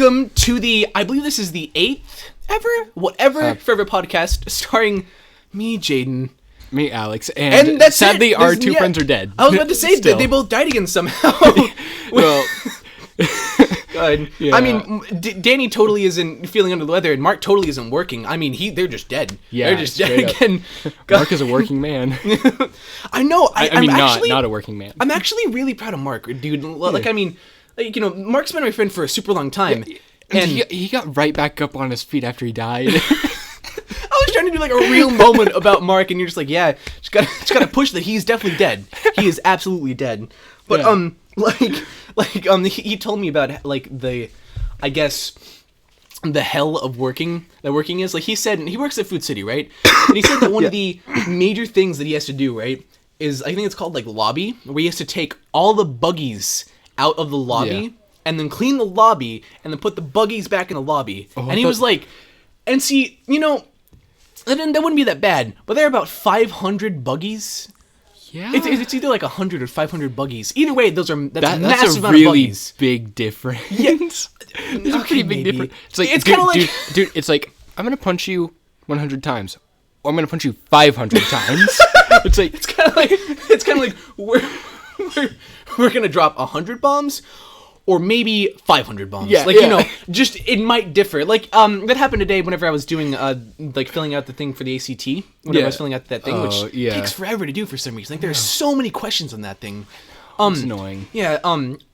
welcome to I believe this is the 8th forever podcast starring me, Jaden. Me, Alyx, and that's sadly it. our two friends are dead. I was about to say that they both died again somehow. Well, yeah. I mean, Danny totally isn't feeling under the weather, and Mark totally isn't working. I mean, they're just dead. Yeah, they're just dead again. Mark is a working man. I know. I mean, actually, not a working man. I'm actually really proud of Mark, dude. Like, I mean, like, Mark's been my friend for a super long time, and he got right back up on his feet after he died. I was trying to do like a real moment about Mark, and you're just like, yeah, just gotta push that he's definitely dead. He is absolutely dead. But he told me about like I guess the hell of working is. Like, he said, he works at Food City, right? And he said that one of the major things that he has to do, right, is, I think it's called like lobby, where he has to take all the buggies out of the lobby and then clean the lobby and then put the buggies back in the lobby. And he was like, and see, that wouldn't be that bad, but there are about 500 buggies. Yeah, it's either like 100 or 500 buggies. Either way, that's a massive amount of buggies. That's a really big difference. Yeah, it's a pretty big difference. It's like, it's kind of like, dude, it's like, I'm gonna punch you 100 times, or I'm gonna punch you 500 times. It's kind of like we're gonna drop 100 bombs. Or maybe 500 bombs. Just it might differ. Like, that happened today whenever I was doing, like, filling out the thing for the ACT. Whenever I was filling out that thing, which takes forever to do for some reason. Like, there are so many questions on that thing. It's annoying. Yeah,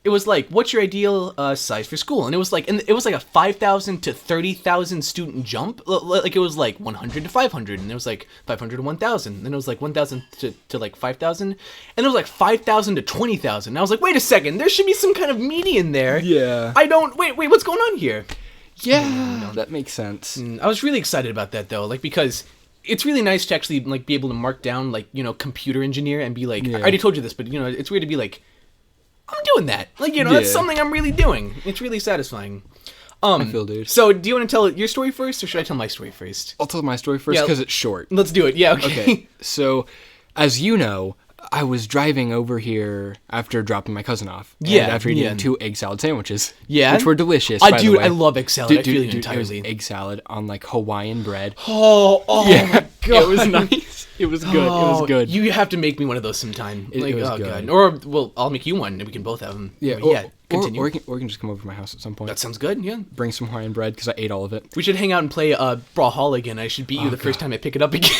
it was like, what's your ideal size for school? And it was like a 5,000 to 30,000 student jump. Like, it was like 100 to 500, and it was like 500 to 1,000. Then it was like 1,000 to like 5,000, and it was like 5,000 to 20,000. And I was like, wait a second, there should be some kind of median there. Yeah. Wait, what's going on here? Yeah, no, that makes sense. I was really excited about that, though, like, because it's really nice to actually, like, be able to mark down, like, computer engineer and be like, I already told you this, but, it's weird to be like, I'm doing that. Like, that's something I'm really doing. It's really satisfying. I feel, dude. So, do you want to tell your story first, or should I tell my story first? I'll tell my story first, because it's short. Let's do it. Yeah, okay. So, as you know, I was driving over here after dropping my cousin off. Yeah. And after eating 2 egg salad sandwiches. Yeah. Which were delicious, by the way. I love egg salad. I feel you entirely. It was egg salad on, like, Hawaiian bread. Oh my God. It was nice. It was good. It was good. You have to make me one of those sometime. It was good. God. Or, well, I'll make you one, and we can both have them. Yeah. Continue. Or we can just come over to my house at some point. That sounds good, yeah. Bring some Hawaiian bread, because I ate all of it. We should hang out and play Brawlhalla again. I should beat you the first time I pick it up again.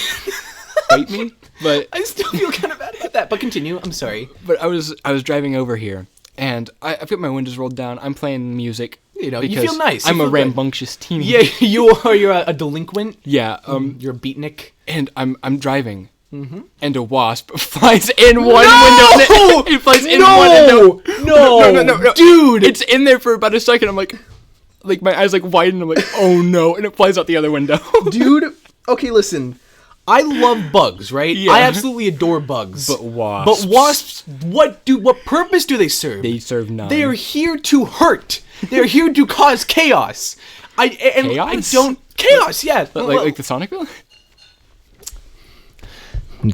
Fight me? But I still feel kind of bad about that, but continue. I'm sorry. But I was driving over here, and I've got my windows rolled down. I'm playing music. You feel nice. I'm a rambunctious teen. Yeah, you're a delinquent. Yeah. You're a beatnik. And I'm driving. Mm-hmm. And a wasp flies in one window. It flies in one window. No, dude! It's in there for about a second. I'm like my eyes like widen. I'm like, oh no! And it flies out the other window. Dude, okay, listen. I love bugs, right? Yeah. I absolutely adore bugs. But wasps, what purpose do they serve? They serve none. They are here to hurt. They are here to cause chaos. Chaos, yeah. Like the Sonic villain?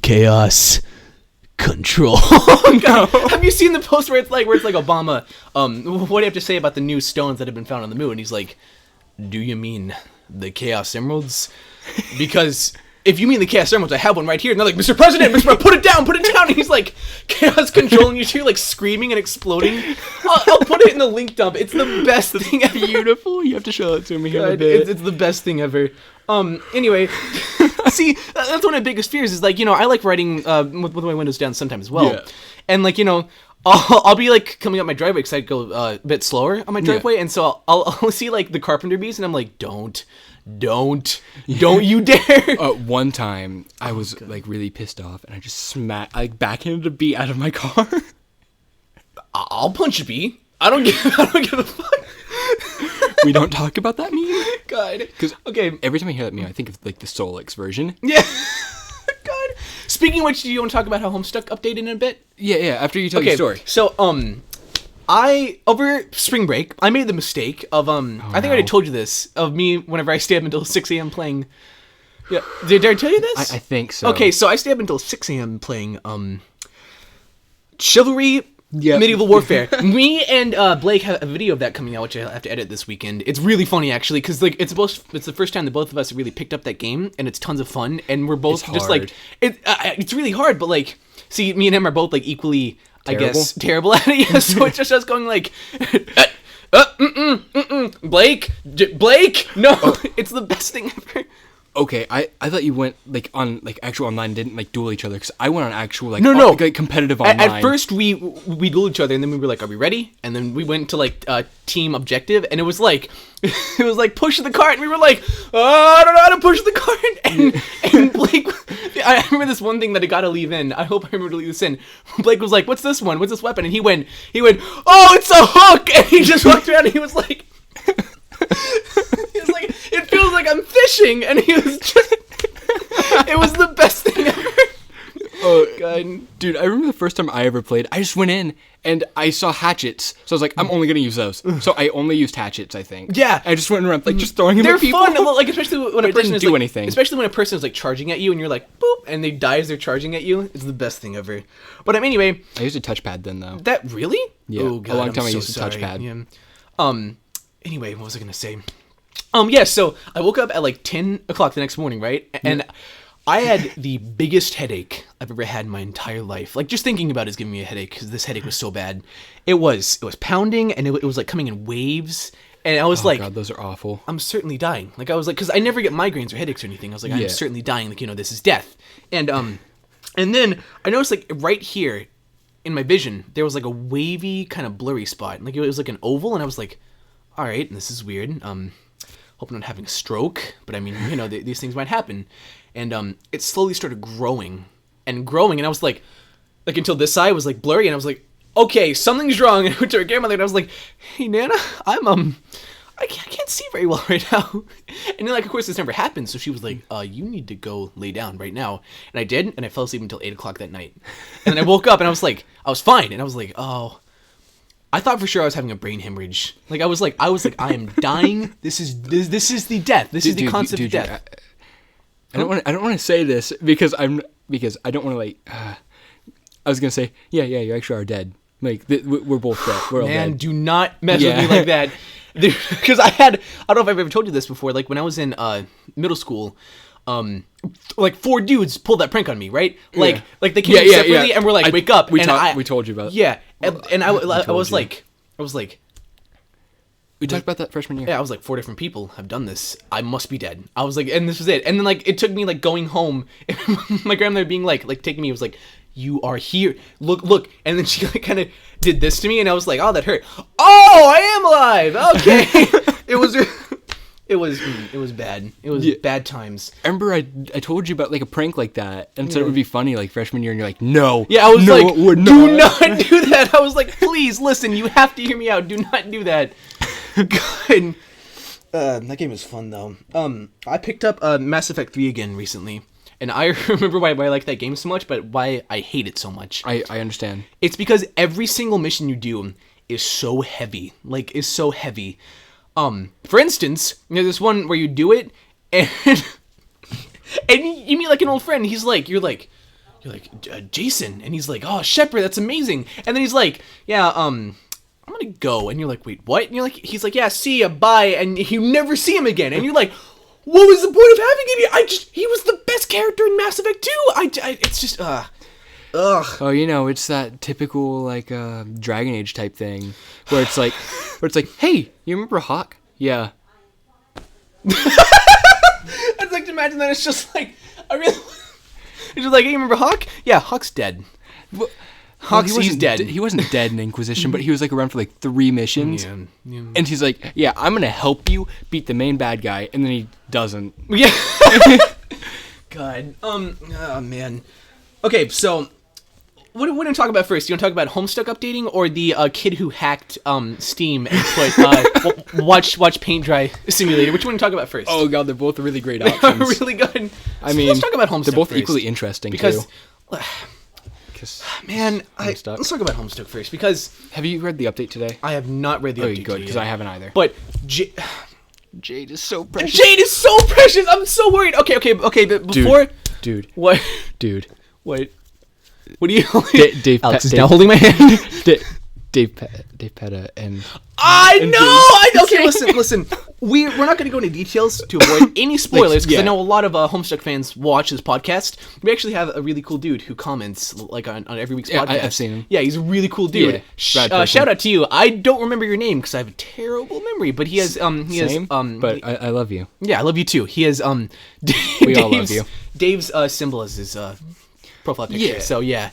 Chaos control. No. Have you seen the post where it's like Obama, what do you have to say about the new stones that have been found on the moon? And he's like, do you mean the Chaos Emeralds? Because if you mean the Chaos Emeralds, I have one right here. And they're like, Mr. President, put it down. And he's like, chaos control, and you hear like screaming and exploding. I'll put it in the link dump. It's the best thing ever. Beautiful. You have to show it to me here in a bit. It's the best thing ever. Anyway, see, that's one of my biggest fears is like, I like riding with my windows down sometimes as well. Yeah. And like, I'll be like coming up my driveway because I go a bit slower on my driveway. Yeah. And so I'll see like the carpenter bees and I'm like, don't you dare. One time I was like really pissed off and I just backhanded a bee out of my car. I'll punch a bee. I don't give a fuck. We don't talk about that meme? God. Because every time I hear that meme, I think of like the Solix version. Yeah. God. Speaking of which, do you want to talk about how Homestuck updated in a bit? Yeah. After you tell your story. So, over spring break, I made the mistake of, I think I already told you this, of me whenever I stay up until 6 a.m. playing. Yeah. Did I tell you this? I think so. Okay, so I stay up until 6 a.m. playing, Chivalry Medieval Warfare. Me and Blake have a video of that coming out, which I have to edit this weekend. It's really funny, actually, because like it's the first time that both of us have really picked up that game, and it's tons of fun, and we're both just like it's really hard, but like, see, me and him are both like equally, terrible? I guess, terrible at it. Yeah, so it's just us going like, Blake, no, it's the best thing ever. Okay, I thought you went like on like actual online, didn't like duel each other, because I went on actual like like competitive online. At first we dueled each other, and then we were like, are we ready? And then we went to like team objective, and it was like push the cart, and we were like, oh, I don't know how to push the cart, and Blake, I remember this one thing that I gotta leave in. I hope I remember to leave this in. Blake was like, what's this one? What's this weapon? And he went, oh, it's a hook, and he just walked around and he was like. He was like, it feels like I'm fishing, and he was just, it was the best thing ever. Oh god, dude! I remember the first time I ever played. I just went in and I saw hatchets, so I was like, I'm only gonna use those. So I only used hatchets, I think. Yeah, I just went around like just throwing them. They're at people. fun, like especially when a person didn't is do like, anything. Especially when a person is like charging at you, and you're like, boop, and they die as they're charging at you. It's the best thing ever. But anyway, I used a touchpad then though. That really? Yeah, oh, god, a long time I so used a sorry. touchpad. Yeah. Anyway, what was I gonna say? Yeah, so I woke up at like 10 o'clock the next morning, right? And I had the biggest headache I've ever had in my entire life. Like, just thinking about it is giving me a headache, because this headache was so bad. It was pounding, and it was like coming in waves. And I was like, God, those are awful. I'm certainly dying. Like, I was like, because I never get migraines or headaches or anything. I was like, I'm certainly dying. Like, this is death. And then I noticed, like, right here in my vision, there was like a wavy kind of blurry spot. Like, it was like an oval, and I was like, all right, this is weird. Hope I'm not having a stroke, but I mean, these things might happen. And it slowly started growing, and I was like until this side was like blurry, and I was like, okay, something's wrong. And I went to her grandmother, and I was like, hey Nana, I can't see very well right now. And then, like, of course, this never happened, so she was like, you need to go lay down right now. And I did, and I fell asleep until 8 o'clock that night. And then I woke up, and I was like, I was fine, and I was like, oh. I thought for sure I was having a brain hemorrhage. Like, I was like, I am dying. This is the death. This is the concept of death. I don't want to say this because I don't want to like. I was gonna say, yeah, you actually are dead. Like, we're both dead. We're all dead. Man, do not mess with me like that. Because I don't know if I've ever told you this before. Like, when I was in middle school, like 4 dudes pulled that prank on me, right? Like they came in separately and were like, wake up. We told you about it. Yeah, and I was like, we talked about that freshman year. Yeah, I was like, 4 different people have done this. I must be dead. I was like, and this was it. And then like it took me like going home, my grandmother being like taking me, was like, you are here. Look. And then she like kind of did this to me, and I was like, oh, that hurt. Oh, I am alive. Okay. It was bad. It was bad times. I remember I told you about like a prank like that, and said it would be funny like freshman year, and you're like, no. Yeah, I was like, do not do that. I was like, please listen. You have to hear me out. Do not do that. God. That game is fun though. I picked up Mass Effect 3 again recently, and I remember why I like that game so much, but why I hate it so much. I understand. It's because every single mission you do is so heavy. For instance, there's this one where you do it, and you meet like an old friend. He's like, you're like Jason, and he's like, oh, Shepard, that's amazing. And then he's like, yeah, I'm gonna go. And you're like, wait, what? And you're like, he's like, yeah, see ya, bye. And you never see him again. And you're like, what was the point of having him? He was the best character in Mass Effect 2. It's just, ugh. Oh, it's that typical like Dragon Age type thing where it's like, hey, you remember Hawk? Yeah. I'd like to imagine that it's just like, it's just like, hey, you remember Hawk? Yeah, Hawk's dead. He's dead. He wasn't dead in Inquisition, but he was like around for like 3 missions. Yeah. And he's like, yeah, I'm gonna help you beat the main bad guy, and then he doesn't. Yeah. God. Oh man. Okay, so what do you want to talk about first? Do you want to talk about Homestuck updating, or the kid who hacked Steam and put watch paint dry simulator? Which one do you want to talk about first? Oh god, they're both really great options. They're really good. I mean, let's talk about Homestuck. They're both first, equally interesting because, too. Man, let's talk about Homestuck first, because have you read the update today? I have not read the update. Good, because I haven't either. But Jade is so precious. Jade is so precious. I'm so worried. Okay. But before, dude, what, dude, what? What do you? Dave Alex is Dave- now holding my hand. Dave Petta and I and know. Okay, listen. We're not going to go into details to avoid any spoilers because I know a lot of Homestuck fans watch this podcast. We actually have a really cool dude who comments like on every week's podcast. I've seen him. Yeah, he's a really cool dude. Yeah, shout out to you. I don't remember your name because I have a terrible memory, but he has but I love you. Yeah, I love you too. He has We all love you. Dave's symbol as his profile picture. Yeah. So yeah.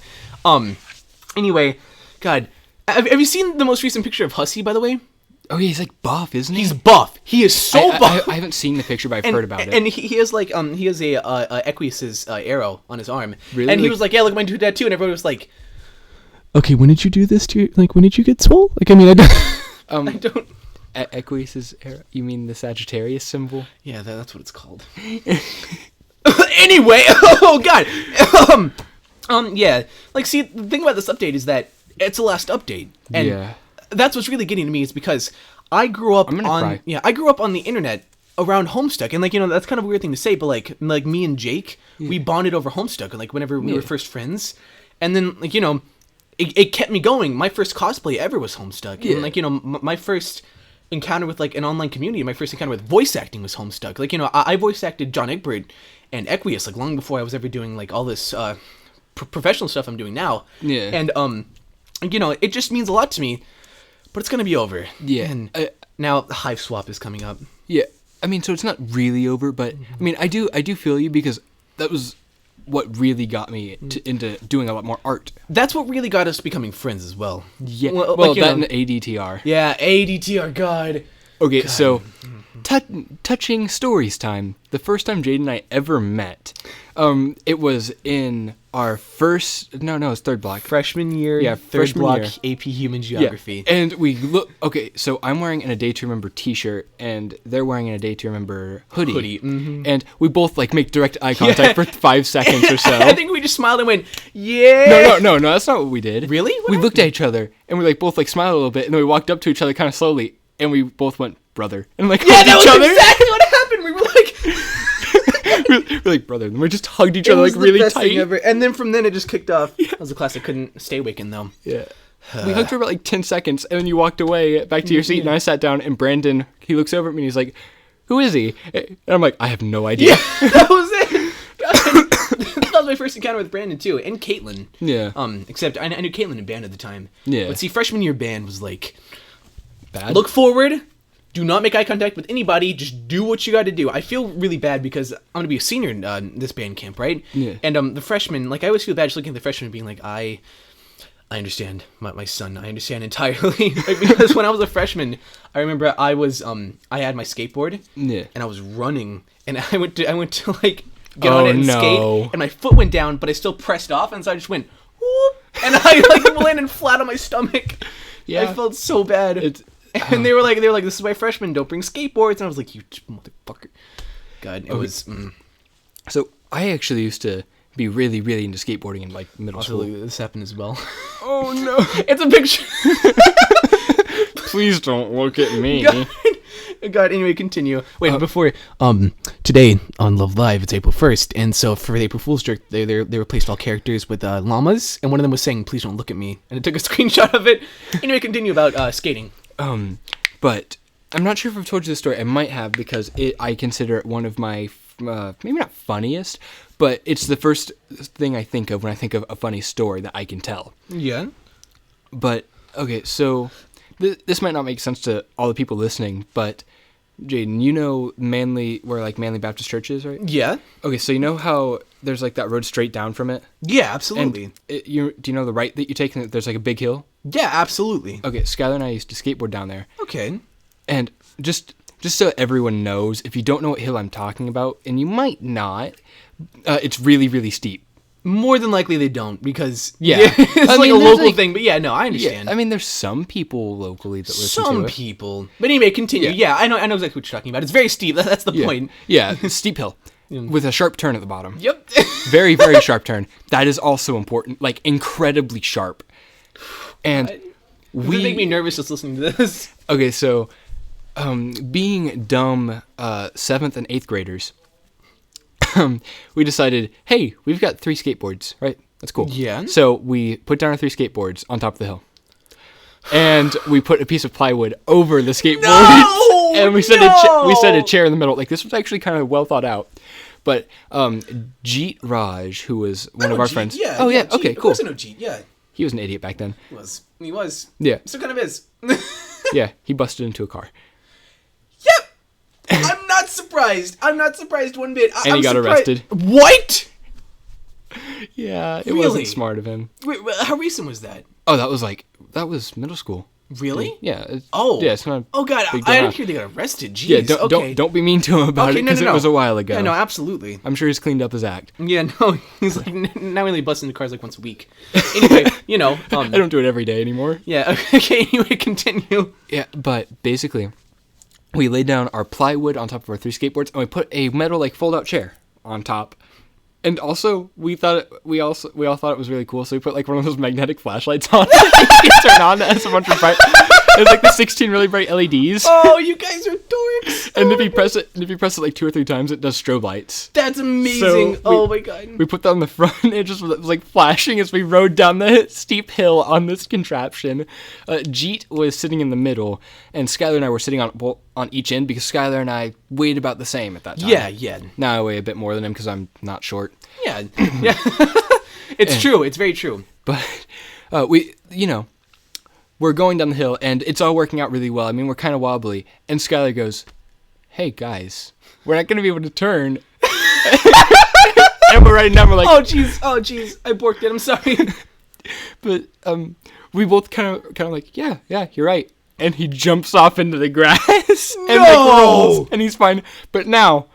Anyway, God, have you seen the most recent picture of Hussey, by the way? Oh yeah, he's like buff, isn't he? He's buff. He is so buff. I haven't seen the picture, but I've heard about it. And he has like he has a Equius's arrow on his arm. Really? And he was like, yeah, look at my tattoo, and everybody was like, okay, when did you do this to your, like, when did you get swole? Like, I mean, I don't. I don't. Equius's arrow? You mean the Sagittarius symbol? Yeah, that's what it's called. Anyway, oh god. Yeah, like, see, the thing about this update is that it's the last update, and Yeah. that's what's really getting to me is because I grew up I'm gonna on cry. I grew up on the internet around Homestuck, and like, you know, that's kind of a weird thing to say, but like me and Jake, we bonded over Homestuck, like whenever we were first friends, and then like, you know, it kept me going. My first cosplay ever was Homestuck, and like, you know, my first encounter with like an online community, my first encounter with voice acting was Homestuck. Like, you know, I voice acted John Egbert and Equius like long before I was ever doing like all this professional stuff I'm doing now. Yeah. And you know, it just means a lot to me, but it's gonna be over. Yeah. And now the Hive Swap is coming up. Yeah. I mean, so it's not really over, but I mean, I do feel you because that was what really got me into doing a lot more art. That's what really got us becoming friends as well. Yeah. Well, Well, like, you that know, and ADTR. yeah, ADTR, God. Okay, so touching stories time. The first time Jade and I ever met, it was in our first. No, it's third block. Freshman year, Yeah, third freshman block, year. AP Human Geography. Yeah. And we look. Okay, so I'm wearing an A Day to Remember T-shirt, and they're wearing an A Day to Remember hoodie. And we both like make direct eye contact for 5 seconds or so. I think we just smiled and went, yeah. No, that's not what we did. Really? What we looked at each other, and we like both like smiled a little bit, and then we walked up to each other kind of slowly, and we both went, brother, and like Yeah, hugged that each was other. exactly what happened. We were like, we're like, brother, and we just hugged each it other was like the really best tight. thing ever. And then from then it just kicked off. That was a class I couldn't stay awake in though. Yeah. We hugged for about like 10 seconds, and then you walked away back to your seat, and I sat down, and Brandon, he looks over at me, and he's like, who is he? And I'm like, I have no idea. Yeah, that was it. God, that was my first encounter with Brandon too, and Caitlin. Yeah. Except I knew Caitlin in band at the time. Yeah. But see, freshman year band was like, Bad? look forward. Do not make eye contact with anybody. Just do what you got to do. I feel really bad because I'm going to be a senior in this band camp, right? Yeah. And the freshmen, like, I always feel bad just looking at the freshmen and being like, I understand my son. I understand entirely. Like, because when I was a freshman, I remember I was I had my skateboard. Yeah. And I was running, and I went to like get on Oh, it and no. skate, and my foot went down, but I still pressed off, and so I just went whoop, and I like landed flat on my stomach. Yeah. I felt so bad. And they were like, this is why freshmen don't bring skateboards. And I was like, you motherfucker. God, it was. So I actually used to be really, really into skateboarding in like middle school. This happened as well. Oh no! It's a picture. Please don't look at me. God, anyway, continue. Wait, before today on Love Live, it's April 1st, and so for the April Fool's joke, they replaced all characters with llamas, and one of them was saying, "Please don't look at me," and it took a screenshot of it. Anyway, continue about skating. But I'm not sure if I've told you this story. I might have because I consider it one of my maybe not funniest, but it's the first thing I think of when I think of a funny story that I can tell. Yeah. But okay, so this might not make sense to all the people listening, but Jaden, you know where like Manly Baptist Church is, right? Yeah. Okay, so you know how there's like that road straight down from it? Yeah, absolutely. And do you know the right that you take and there's like a big hill? Yeah, absolutely. Okay, Skylar and I used to skateboard down there. Okay. And just so everyone knows, if you don't know what hill I'm talking about, and you might not, it's really, really steep. More than likely they don't, because Yeah. it's I like mean, a there's, local like- thing. But yeah, no, I understand. I mean, there's some people locally that listen Some to it. people. But anyway, continue. Yeah, I know exactly what you're talking about. It's very steep. That's the Yeah. point. Yeah, steep hill with a sharp turn at the bottom. Yep. Very, very sharp turn. That is also important, like incredibly sharp. And It make me nervous just listening to this. okay, so being dumb 7th and 8th graders, we decided, hey, we've got 3 skateboards, right? That's cool. Yeah. So we put down our 3 skateboards on top of the hill. And we put a piece of plywood over the skateboards. No! And we set a chair in the middle. Like, this was actually kind of well thought out. But Jeet Raj, who was one of our friends. Yeah. Oh, yeah. Jeet. Okay, Of cool. course I know Jeet, yeah. He was an idiot back then. He was. Yeah. Still kind of is. Yeah, he busted into a car. Yep. I'm not surprised. I'm not surprised one bit. And he got arrested. What? Yeah, it Really? wasn't smart of him. Wait, how recent was that? Oh, that was middle school. Really? Yeah. Yeah, it's not. Oh God, big I deal. didn't hear they got arrested. Jeez. Yeah, don't be mean to him about it because it was a while ago. Yeah, no, absolutely. I'm sure he's cleaned up his act. Yeah, no, he's like now only busting the cars like once a week. Anyway, I don't do it every day anymore. Yeah. Okay. Anyway, continue. Yeah, but basically, we laid down our plywood on top of our 3 skateboards, and we put a metal like fold-out chair on top. And also, we all thought it was really cool, so we put like one of those magnetic flashlights on it. You can turn on that has a bunch of bright. It's like the 16 really bright LEDs. Oh, you guys are dorks. And if you press it like 2 or 3 times, it does strobe lights. That's amazing. So Oh my God. We put that on the front. It just was like flashing as we rode down the steep hill on this contraption. Jeet was sitting in the middle, and Skylar and I were sitting on each end because Skylar and I weighed about the same at that time. Yeah. Now I weigh a bit more than him because I'm not short. Yeah. It's true. It's very true. But we're going down the hill, and it's all working out really well. I mean, we're kind of wobbly. And Skylar goes, "Hey, guys, we're not going to be able to turn." And we're riding down, we're like... Oh, jeez. I borked it. I'm sorry. But we both kind of like, yeah, you're right. And he jumps off into the grass and like rolls, and he's fine. But now...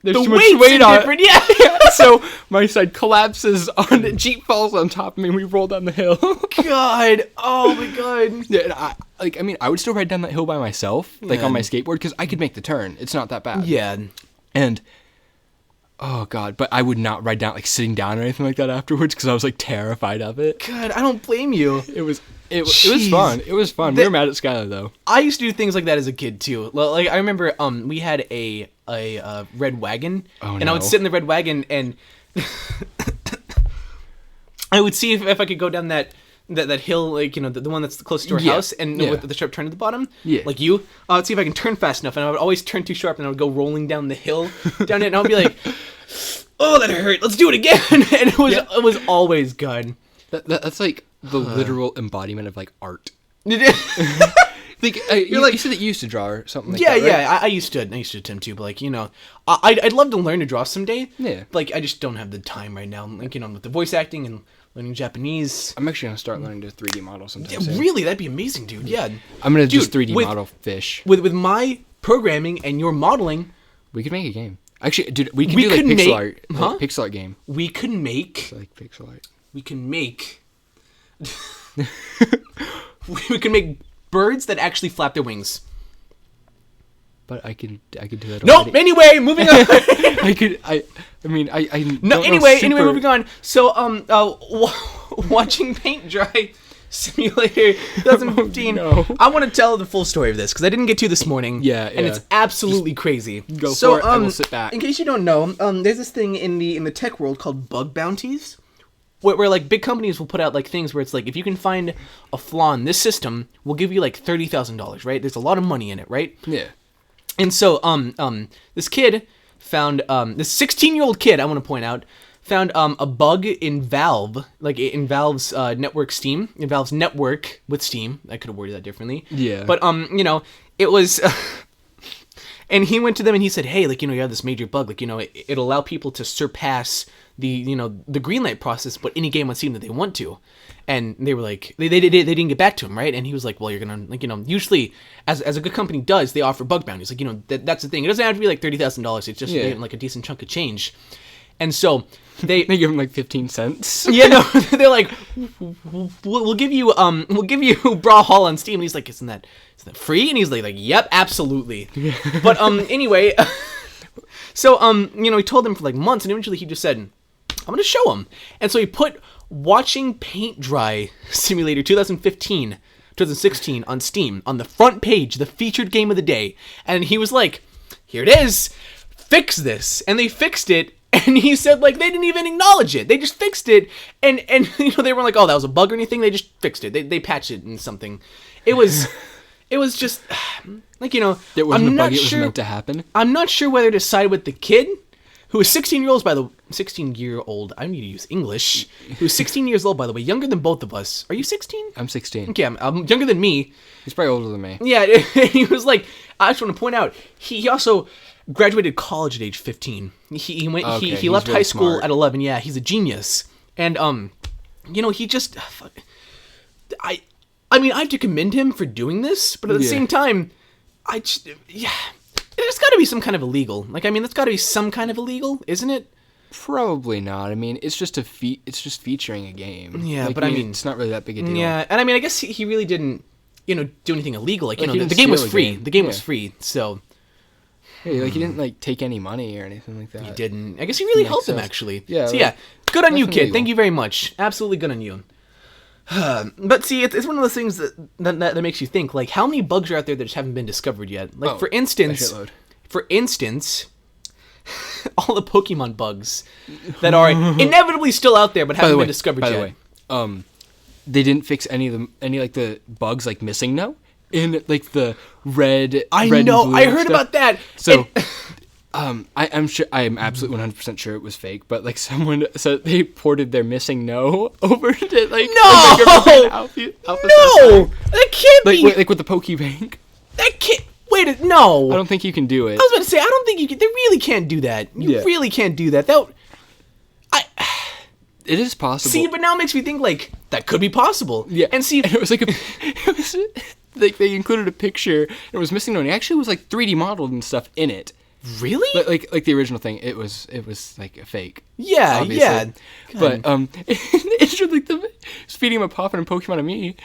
There's too much weight on it. Yeah. So my side collapses on the Jeep, falls on top of me, and we roll down the hill. God. Oh my God. Yeah, and I would still ride down that hill by myself, like on my skateboard, because I could make the turn. It's not that bad. Yeah. And oh God, but I would not ride down like sitting down or anything like that afterwards because I was like terrified of it. God, I don't blame you. It was fun. It was fun. We were mad at Skylar though. I used to do things like that as a kid too. Like I remember, we had a red wagon, and I would sit in the red wagon, and I would see if I could go down that hill, like the one that's closest to our house, and with the sharp turn at the bottom. Yeah. Like you, I'd see if I can turn fast enough, and I would always turn too sharp, and I would go rolling down the hill, down it, and I would be like, "Oh, that hurt! Let's do it again!" And it was always good. That's like the literal embodiment of like art. Like you said that you used to draw or something like that, right? Yeah, I used to attempt to, but like, I'd love to learn to draw someday. Yeah. Like, I just don't have the time right now. Like, with the voice acting and learning Japanese. I'm actually going to start learning to 3D model sometime soon. Really? That'd be amazing, dude. Yeah. I'm going to just 3D model fish. With my programming and your modeling. We could make a game. Actually, dude, we could do like pixel art. Huh? Like pixel art game. We could make... like pixel art. We can make... we can make birds that actually flap their wings. But I could do that. Nope. Anyway, moving on. Anyway, moving on. So, watching paint dry simulator 2015. No. I want to tell the full story of this because I didn't get to this morning. Yeah. And it's absolutely crazy. Go for it. I will sit back. In case you don't know, there's this thing in the tech world called bug bounties. Where like big companies will put out like things where it's like, if you can find a flaw in this system, we'll give you like $30,000, right? There's a lot of money in it, right? Yeah. And so this kid found this 16-year-old kid, I want to point out, found a bug in Valve, like in Valve's network Steam, in Valve's network with Steam. I could have worded that differently. Yeah. But it was and he went to them and he said, "Hey, like, you have this major bug, like, it'll allow people to surpass the greenlight process, but any game on Steam that they want to." And they were like, they didn't get back to him, right? And he was like, "Well, you're gonna, like, usually as a good company does, they offer bug bounties, like, that's the thing. It doesn't have to be like $30,000. It's just like a decent chunk of change." And so they give him like 15 cents. Yeah, no, they're like, we'll give you Brawlhalla on Steam. And he's like, isn't that free? And he's like, yep, absolutely. But anyway, so he told them for like months, and eventually he just said, "I'm gonna show him." And so he put Watching Paint Dry Simulator 2016 on Steam on the front page, the featured game of the day, and he was like, "Here it is, fix this." And they fixed it. And he said, like, they didn't even acknowledge it. They just fixed it. And they weren't like, oh, that was a bug or anything. They just fixed it. They patched it in something. It was just, like, It wasn't I'm a not bug. It was sure. meant to happen. I'm not sure whether to side with the kid, who is 16-year-old. I need to use English. Who's 16 years old, by the way, younger than both of us. Are you 16? I'm 16. Okay, I'm younger than me. He's probably older than me. Yeah, he was like, I just want to point out, he also graduated college at age 15. He went, Okay, he left really high school smart. at 11. Yeah, he's a genius. And, he just, I mean, I have to commend him for doing this, but at the same time, there's got to be some kind of illegal. Like, I mean, that's got to be some kind of illegal, isn't it? Probably not. I mean, it's just it's just featuring a game. Yeah, like, but I mean, it's not really that big a deal. Yeah, and I mean, I guess he really didn't, do anything illegal. Like, Like, he the didn't game was steal a free. game. The game Yeah. was free, so Hey, like he didn't like take any money or anything like that. he didn't. I guess he really Makes helped him, sense. actually. Yeah, So, like, yeah, good on you, nothing kid. illegal. Thank you very much. Absolutely good on you. But see, it's one of those things that makes you think, like, how many bugs are out there that just haven't been discovered yet? Like, Oh, for a instance, shitload. all the Pokemon bugs that are inevitably still out there but haven't been discovered by yet. the way, they didn't fix any like the bugs like missing no in like the red. red and know. blue I heard stuff. about that. So, And- I'm sure I am absolutely 100% sure it was fake, but like someone said they ported their missing no over to like No! Alpha no, that can't like be. wait, like with the Pokebank. That can't. Wait, no. I don't think you can do it. I was about to say, I don't think you can. They really can't do that. You Yeah. really can't do that. It is possible. See, but now it makes me think, like, that could be possible. Yeah, And see, and it was like it was like they included a picture and it was missing no. And it actually was like 3D modeled and stuff in it. really? Like the original thing, it was like a fake. Yeah, obviously. yeah. But it's just like it's feeding him a Poppin and Pokemon to me,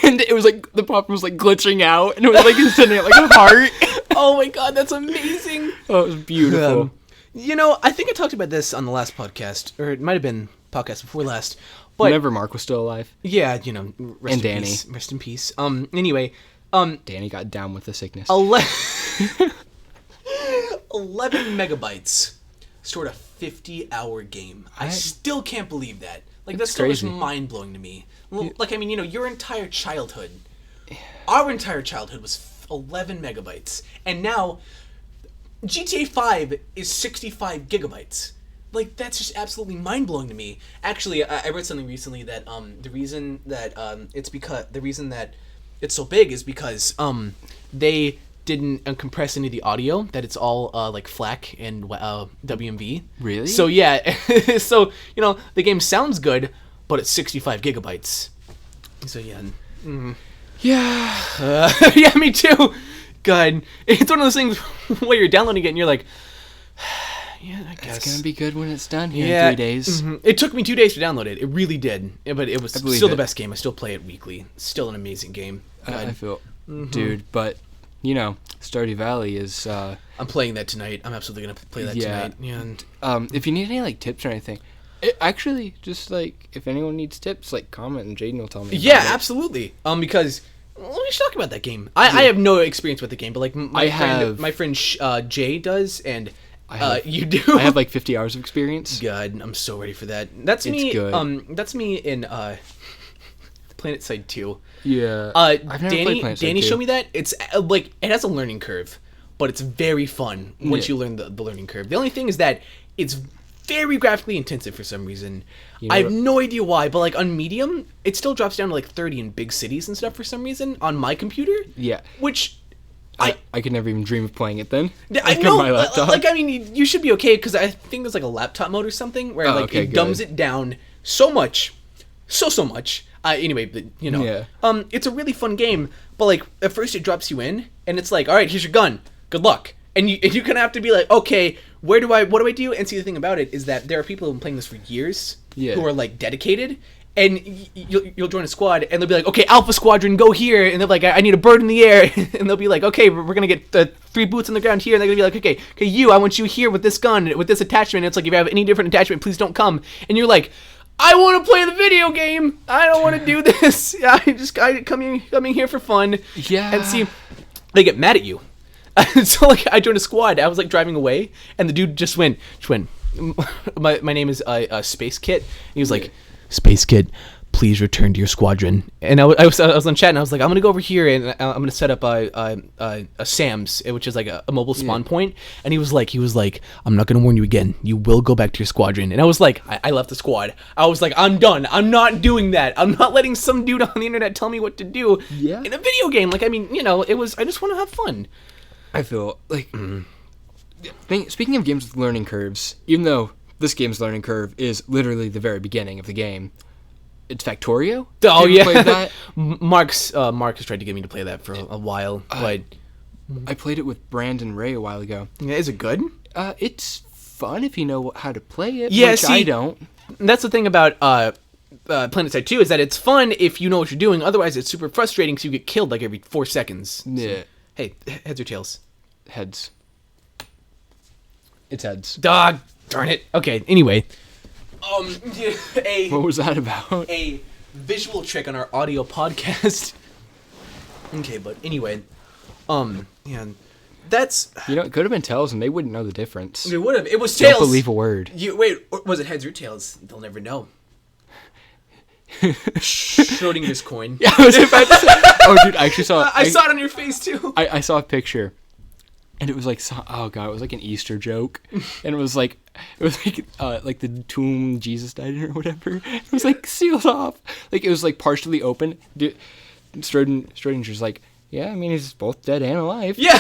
and it was like the Poppin was like glitching out, and it was like sending out like a heart. Oh my god, that's amazing. Oh, it was beautiful. I think I talked about this on the last podcast, or it might have been podcast before last. But Whenever Mark was still alive, yeah, rest And in Danny. peace. Rest in peace. Anyway, Danny got down with the sickness. 11 megabytes stored a 50-hour game. I still can't believe that. Like, that's still just crazy. mind-blowing to me. Like, I mean, your entire childhood, our entire childhood was 11 megabytes. And now, GTA 5 is 65 gigabytes. Like, that's just absolutely mind-blowing to me. Actually, I read something recently that the reason that it's so big is because they didn't compress any of the audio, that it's all like FLAC and WMV. Really? So yeah, so the game sounds good, but it's 65 gigabytes. So yeah. Yeah. Yeah, me too. God, it's one of those things where you're downloading it and you're like, yeah, I guess. It's gonna be good when it's done here Yeah, in 3 days. It took me 2 days to download it. It really did. But it was believe still the it. best game. I still play it weekly. Still an amazing game. I feel, dude, but Stardew Valley is. I'm playing that tonight. I'm absolutely gonna play that Yeah. tonight. Yeah. And If you need any like tips or anything, actually, just like if anyone needs tips, like comment and Jaden will tell me. yeah, about it. absolutely. Because let me talk about that game. I have no experience with the game, but like my friend Jay does, and you do. I have like 50 hours of experience. God, I'm so ready for that. That's It's me. good. That's me in Planet Side 2. Yeah. I've never played Danny Planet Side 2. showed me that. It's like it has a learning curve, but it's very fun once Yeah. you learn the learning curve. The only thing is that it's very graphically intensive for some reason. know I have what- no idea why, but like on medium, it still drops down to like 30 in big cities and stuff for some reason on my computer. Yeah. Which I could never even dream of playing it then. I Like, know, on my laptop. like I mean, you should be okay because I think there's like a laptop mode or something where Oh, like okay, it dumbs good. it down so much, so much. Anyway, but, Yeah. it's a really fun game. But like at first it drops you in, and it's like, all right, here's your gun. Good luck. And you kind of have to be like, okay, what do I do? And see, the thing about it is that there are people who've been playing this for years Yeah. who are like dedicated. And you'll join a squad, and they'll be like, okay, Alpha Squadron, go here. And they're like, I need a bird in the air. And they'll be like, okay, we're going to get 3 boots on the ground here. And they're going to be like, okay, you, I want you here with this gun, with this attachment. And it's like, if you have any different attachment, please don't come. And you're like, I want to play the video game. I don't want to do this. I coming here for fun. Yeah. And see, they get mad at you. So like, I joined a squad. I was like driving away, and the dude just went, my name is Space Kit. And he was like, Space Kit, please return to your squadron. And I was on chat, and I was like, I'm gonna go over here and I'm gonna set up a Sam's, which is like a mobile spawn point. And he was like, I'm not gonna warn you again. You will go back to your squadron. And I was like, I left the squad. I was like, I'm done. I'm not doing that. I'm not letting some dude on the internet tell me what to do in a video game. Like, I mean, you know, I just want to have fun. I feel like speaking of games with learning curves, even though this game's learning curve is literally the very beginning of the game. It's Factorio? Oh, yeah. Played that? Mark has tried to get me to play that for a while, but I played it with Brandon Ray a while ago. Yeah, is it good? It's fun if you know how to play it, yeah, which I don't. That's the thing about PlanetSide 2 is that it's fun if you know what you're doing. Otherwise, it's super frustrating because you get killed like every 4 seconds. Yeah. So, hey, heads or tails? Heads. It's heads. Dog. Darn it. Okay, anyway. What was that about? A visual trick on our audio podcast. Okay, but anyway, yeah, that's. You know, it could have been tails, and they wouldn't know the difference. It would have. It was tails. Don't believe a word. Wait, was it heads or tails? They'll never know. Schrodinger's coin. Yeah, I was about to say. Oh, dude, I actually saw. I saw it on your face too. I saw a picture. And it was like, oh god, it was like an Easter joke, and it was like the tomb Jesus died in or whatever. It was like sealed off, like it was like partially open. Dude, Schrodinger's like, yeah, I mean he's both dead and alive. Yeah,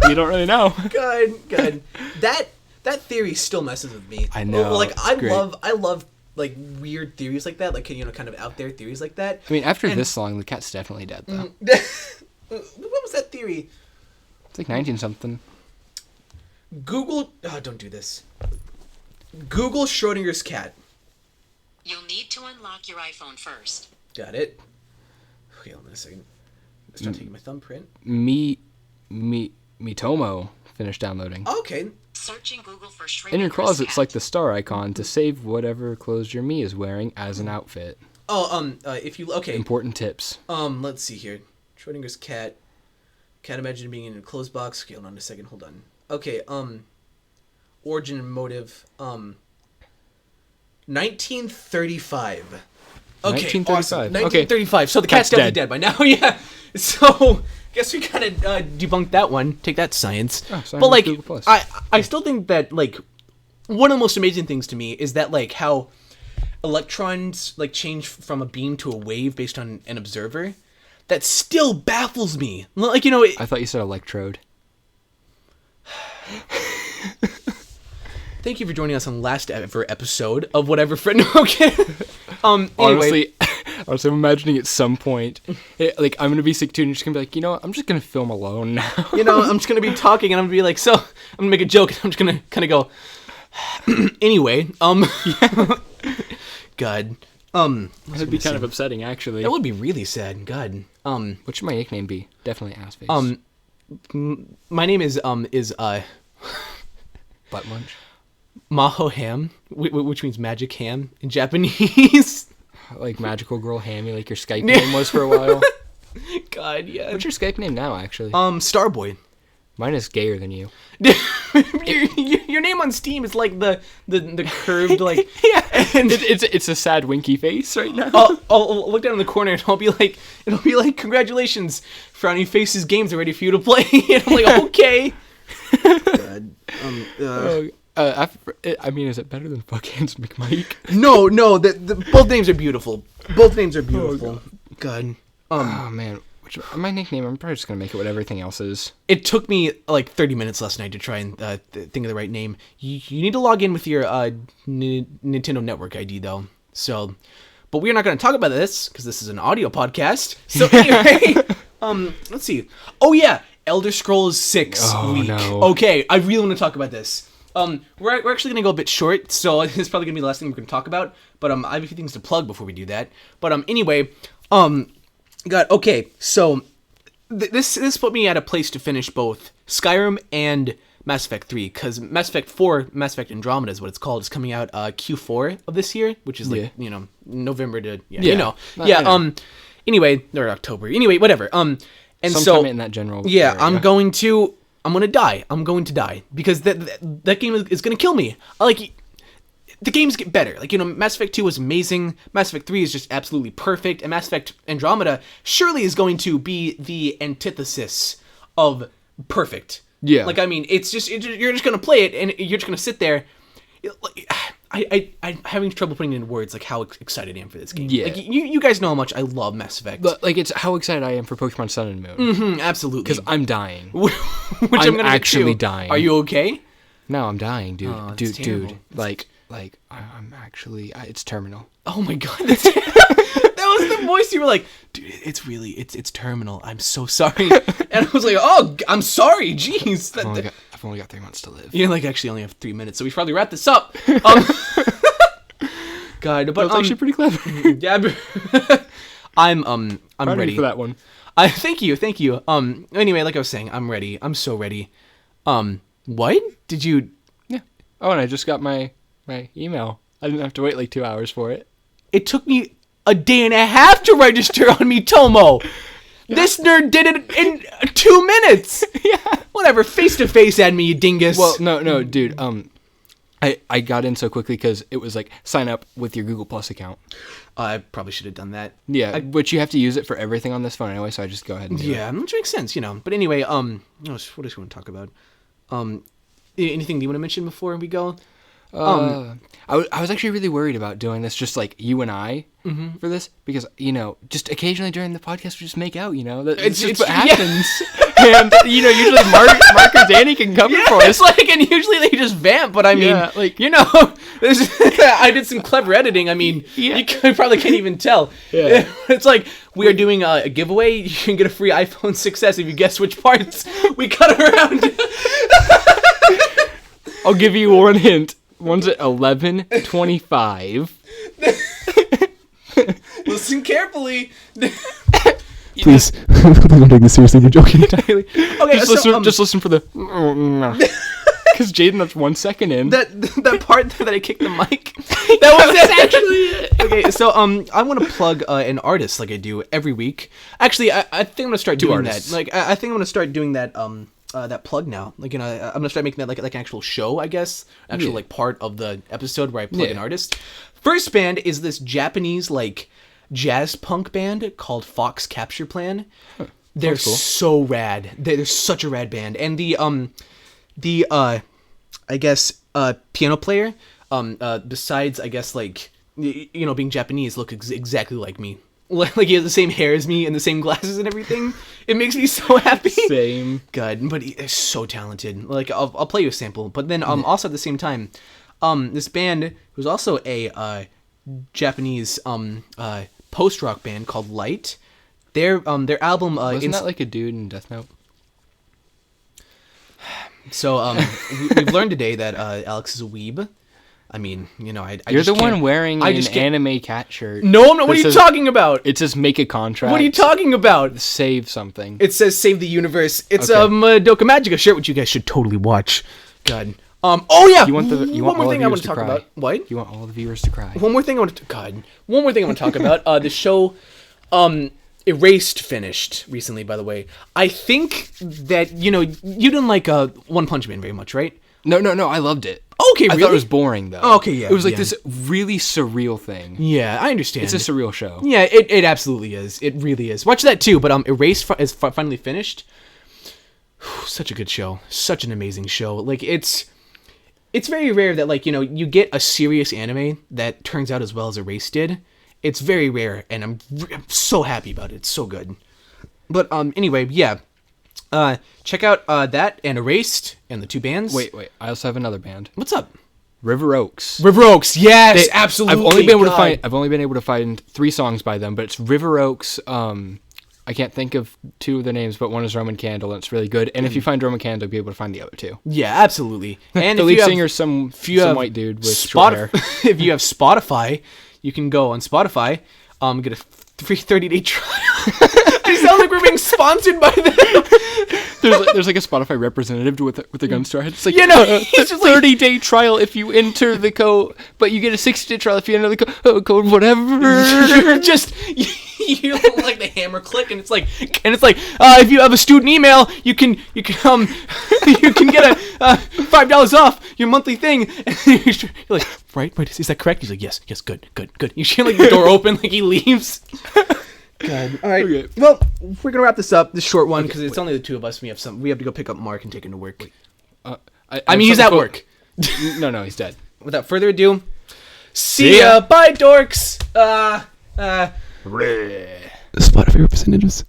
you don't really know. Good. That theory still messes with me. I know. Like I love like weird theories like that, like kind of out there theories like that. I mean, after this long, the cat's definitely dead though. What was that theory? It's like 19-something. Google... Oh, don't do this. Google Schrodinger's cat. You'll need to unlock your iPhone first. Got it. Okay, hold on a second. Let's start taking my thumbprint. Mitomo finished downloading. Okay. Searching Google for In your closet, it's cat. like the star icon to save whatever clothes your me is wearing as an outfit. Oh, if you... Okay. Important tips. Let's see here. Schrodinger's cat. Can't imagine being in a closed box. Okay, hold on a second. Hold on. Okay, origin and motive. 1935. Okay, 1935. awesome. Okay. 1935. So the cat's definitely dead by now. Yeah. So guess we kind of debunked that one. Take that, science. Oh, but like, Google Plus. I still think that like one of the most amazing things to me is that like how electrons like change from a beam to a wave based on an observer. That still baffles me. Like, you know... I thought you said electrode. Thank you for joining us on the last ever episode of whatever friend... Okay. Honestly, I'm imagining at some point, like, I'm going to be sick too, and you're just going to be like, you know what, I'm just going to film alone now. You know, I'm just going to be talking, and I'm going to be like, so... I'm going to make a joke, and I'm just going to kind of go... Anyway, God... That'd be kind of upsetting, actually. That would be really sad. God. What should my nickname be? Definitely ass face. My name is Butt munch. Maho Ham, which means magic ham in Japanese. Like magical girl hammy, like your Skype name was for a while. God, yeah. What's your Skype name now, actually? Starboy. Mine is gayer than you. your name on Steam is like the curved like yeah. And it's a sad winky face right now. I'll look down in the corner and it'll be like congratulations, frowny faces games are ready for you to play. And I'm like okay. God. I mean, is it better than fucking McMike? No. Both names are beautiful. Oh, God. Oh man. My nickname, I'm probably just going to make it what everything else is. It took me like 30 minutes last night to try and think of the right name. You need to log in with your Nintendo Network ID, though. So, but we're not going to talk about this because this is an audio podcast. So anyway, let's see. Oh, yeah. Elder Scrolls 6 week. No. Okay, I really want to talk about this. We're actually going to go a bit short, so this is probably going to be the last thing we're going to talk about. But I have a few things to plug before we do that. But anyway, God, okay, so this put me at a place to finish both Skyrim and Mass Effect 3, because Mass Effect 4, Mass Effect Andromeda is what it's called, is coming out Q4 of this year, which is like, you know, November to, anyway, or October, anyway, whatever, and sometime so, in that general yeah, area. I'm going to I'm gonna die. I'm going to die because that game is gonna kill me. Like, the games get better. Like, Mass Effect 2 was amazing. Mass Effect 3 is just absolutely perfect. And Mass Effect Andromeda surely is going to be the antithesis of perfect. Yeah. Like, I mean, you're just gonna play it and you're just gonna sit there. I'm having trouble putting it into words, like, how excited I am for this game. Yeah. Like, you guys know how much I love Mass Effect. But, like, it's how excited I am for Pokemon Sun and Moon. Absolutely. Because I'm dying. Which I'm gonna actually get to. dying. Are you okay? No, I'm dying, dude. Oh, that's terrible. Dude. I'm actually... it's terminal. Oh my god, that was the voice. You were like, dude, it's terminal. I'm so sorry. And I was like, oh, I'm sorry. Jeez. I've only got 3 months to live. You actually only have 3 minutes, so we should probably wrap this up. God, but That was actually pretty clever. yeah, I'm Proud ready for that one. Thank you. Anyway, like I was saying, I'm ready. I'm so ready. What did you? Yeah. Oh, and I just got my email. I didn't have to wait like 2 hours for it. It took me a day and a half to register on Miitomo. Yeah. This nerd did it in 2 minutes. Yeah. Whatever. Face to face at me, you dingus. Well, no, dude. I got in so quickly because it was like sign up with your Google Plus account. I probably should have done that. Yeah, but you have to use it for everything on this phone anyway, so I just go ahead and do it. Yeah, which makes sense, But anyway, what else we want to talk about? Anything you want to mention before we go? I was actually really worried about doing this, just like you and I, for this, because just occasionally during the podcast we just make out. It's just what happens. Yeah. And usually Mark or Danny can cover for us. And usually they just vamp. But I mean, I did some clever editing. I mean, you probably can't even tell. Yeah. It's like we are doing a giveaway. You can get a free iPhone 6s if you guess which parts we cut around. I'll give you one hint. One's at 11:25. Listen carefully. Please don't take this seriously. We're joking entirely. Okay, just listen for the. Because Jaden, that's 1 second in. That part that I kicked the mic. That's actually it. Okay, so I want to plug an artist like I do every week. Actually, I think I'm gonna start doing that. Like I think I'm gonna start doing that. That plug now. Like I'm gonna start making that like an actual show, I guess. Actual like part of the episode where I plug an artist. First band is this Japanese like jazz punk band called Fox Capture Plan. Huh. They're cool. So rad. They're such a rad band. And the I guess piano player besides I guess like being Japanese look exactly like me. Like he has the same hair as me and the same glasses and everything. It makes me so happy. Same. God, but he's so talented. Like I'll play you a sample, but then also at the same time, this band was also a Japanese post rock band called Light. Their album wasn't that like a dude in Death Note? So we've learned today that Alyx is a weeb. I mean, You're the one wearing an anime cat shirt. No, I'm not. What are you talking about? It says make a contract. What are you talking about? Save something. It says save the universe. It's a Madoka Magica shirt, which you guys should totally watch. God. Oh yeah. You want one more thing I want to talk about. What? You want all the viewers to cry. One more thing I want to talk about. The show, Erased finished recently. By the way, I think that you didn't like One Punch Man very much, right? No, I loved it. Okay, really? I thought it was boring, though. Oh, okay, yeah. It was like this really surreal thing. Yeah, I understand. It's a surreal show. Yeah, it absolutely is. It really is. Watch that, too, but Erased is finally finished. Such a good show. Such an amazing show. Like, it's very rare that, like, you get a serious anime that turns out as well as Erased did. It's very rare, and I'm so happy about it. It's so good. But, anyway, yeah. Check out that and Erased and the two bands. Wait. I also have another band. What's up? River Oaks. River Oaks. Yes, absolutely. I've only been able to find 3 songs by them, but it's River Oaks. I can't think of 2 of their names, but one is Roman Candle, and it's really good. And if you find Roman Candle, you'll be able to find the other 2. Yeah, absolutely. And the lead singer's some white dude with short hair. If you have Spotify, you can go on Spotify, get a free 30-day trial. I sound like we're being sponsored by them. There's like a Spotify representative with a gun to our head. It's like, it's just 30-day trial if you enter the code, but you get a 60-day trial if you enter the code whatever. You're just you hear like the hammer click, and it's like, if you have a student email, you can you can get a $5 off your monthly thing. And you're like, right, is that correct? He's like, yes, good. You hear like the door open, like he leaves. God. All right. Okay. Well, we're gonna wrap this up, this short one, because it's only the two of us. We have to go pick up Mark and take him to work. I mean, he's at work. No, he's dead. Without further ado, see ya. Bye, dorks. The spot of your percentages.